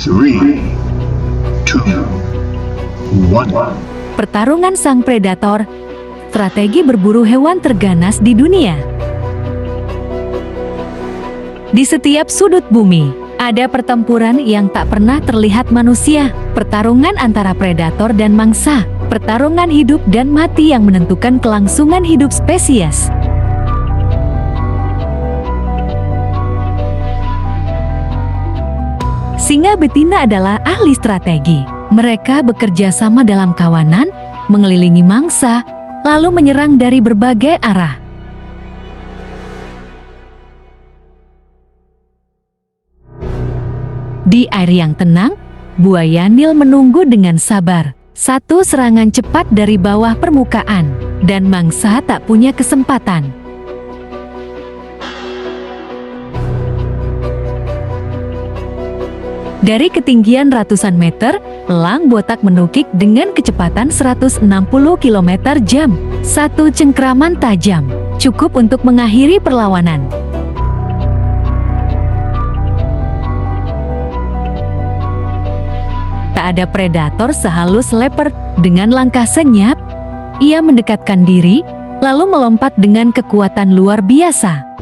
3, 2, 1. Pertarungan sang predator, strategi berburu hewan terganas di dunia. Di setiap sudut bumi, ada pertempuran yang tak pernah terlihat manusia, pertarungan antara predator dan mangsa, pertarungan hidup dan mati yang menentukan kelangsungan hidup spesies. Singa betina adalah ahli strategi. Mereka bekerja sama dalam kawanan, mengelilingi mangsa, lalu menyerang dari berbagai arah. Di air yang tenang, buaya Nil menunggu dengan sabar. Satu serangan cepat dari bawah permukaan, dan mangsa tak punya kesempatan. Dari ketinggian ratusan meter, elang botak menukik dengan kecepatan 160 km/jam. Satu cengkraman tajam, cukup untuk mengakhiri perlawanan. Tak ada predator sehalus leopard. Dengan langkah senyap, ia mendekatkan diri, lalu melompat dengan kekuatan luar biasa.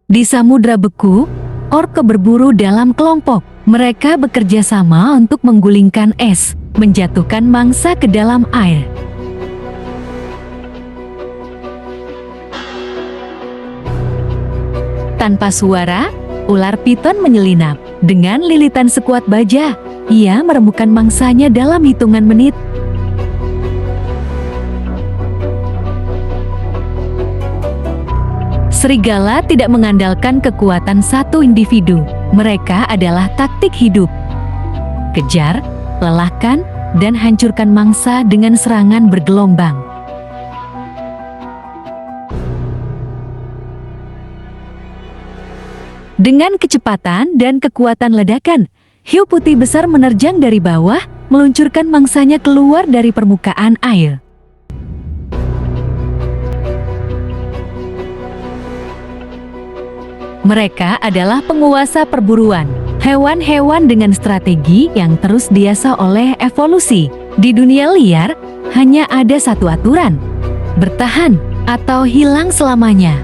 Di Samudra Beku, orca berburu dalam kelompok. Mereka bekerja sama untuk menggulingkan es, menjatuhkan mangsa ke dalam air. Tanpa suara, ular piton menyelinap. Dengan lilitan sekuat baja, ia merembukan mangsanya dalam hitungan menit. Serigala tidak mengandalkan kekuatan satu individu. Mereka adalah taktik hidup. Kejar, lelahkan, dan hancurkan mangsa dengan serangan bergelombang. Dengan kecepatan dan kekuatan ledakan, hiu putih besar menerjang dari bawah, meluncurkan mangsanya keluar dari permukaan air. Mereka adalah penguasa perburuan, hewan-hewan dengan strategi yang terus diasah oleh evolusi. Di dunia liar, hanya ada satu aturan: bertahan atau hilang selamanya.